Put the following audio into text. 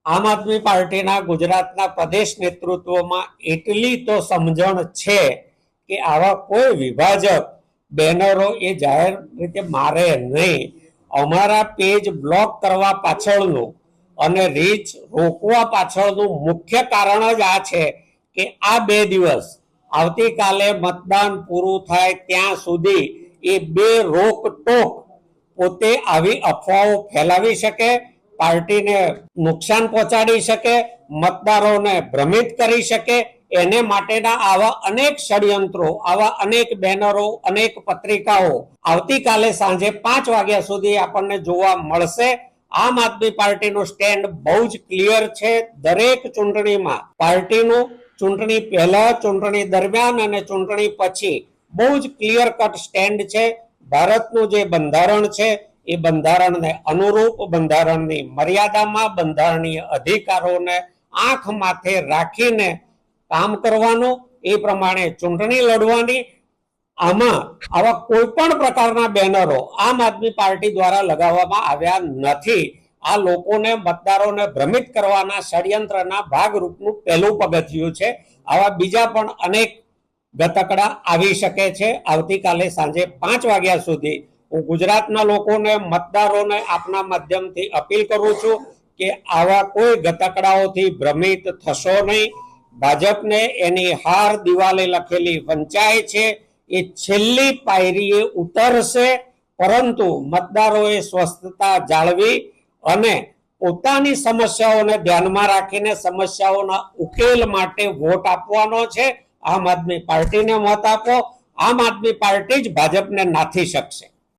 આમ આદમી પાર્ટીના ગુજરાતના પ્રદેશ નેતૃત્વમાં એટલી તો સમજણ છે કે આવા કોઈ વિભાજક બેનરો એ જાહેર રીતે મારે નહીં. અમારા પેજ બ્લોક કરવા પાછળનું અને રીચ રોકવા પાછળનું મુખ્ય કારણ જ આ છે કે આ 2 દિવસ આવતીકાલે મતદાન પૂરું થાય ત્યાં સુધી એ 2 રોકટોક પોતે આવી અફવાઓ ફેલાવી શકે, પાર્ટીને નુકસાન પહોંચાડી શકે, મતદારોને ભ્રમિત કરી શકે. એને માટેના આવા અનેક ષડયંત્રો, આવા અનેક બેનરો, અનેક પત્રિકાઓ આવતીકાલે સાંજે 5 વાગ્યા સુધી આપણને જોવા મળશે. આમ આદમી પાર્ટીનું સ્ટેન્ડ બહુ જ ક્લિયર છે. દરેક ચૂંટણીમાં પાર્ટીનું ચૂંટણી પહેલા, ચૂંટણી દરમિયાન અને ચૂંટણી પછી બહુ જ ક્લિયર કટ સ્ટેન્ડ છે. ભારતનું જે બંધારણ છે એ બંધારણને અનુરૂપ, બંધારણની મર્યાદામાં, બંધારણીય અધિકારોને આંખ માથે રાખીને કામ કરવાનું, એ પ્રમાણે ચૂંટણી લડવાની. આમાં આવા કોઈ પણ પ્રકારના બેનરો આમ આદમી પાર્ટી દ્વારા લગાવવામાં આવ્યા નથી. આ લોકોને, મતદારોને ભ્રમિત કરવાના ષડયંત્રના ભાગરૂપનું પહેલું પગથિયું છે. આવા બીજા પણ અનેક ગતકડા આવી શકે છે. આવતીકાલે સાંજે 5 વાગ્યા સુધી હું ગુજરાતના લોકોને, મતદારોને આપના માધ્યમથી અપીલ કરું છું કે આવા કોઈ ગતકડાઓથી ભ્રમિત થશો નહીં. ભાજપને એની હાર દિવાલે લખેલી વંચાય છે, એ છેલ્લી પાયરીએ ઉતરશે, પરંતુ મતદારોએ સ્વસ્થતા જાળવી અને પોતાની સમસ્યાઓને ધ્યાનમાં રાખીને સમસ્યાઓના ઉકેલ માટે વોટ આપવાનો છે. આમ આદમી પાર્ટીને મત આપો. આમ આદમી પાર્ટી જ ભાજપને નાથી શકશે.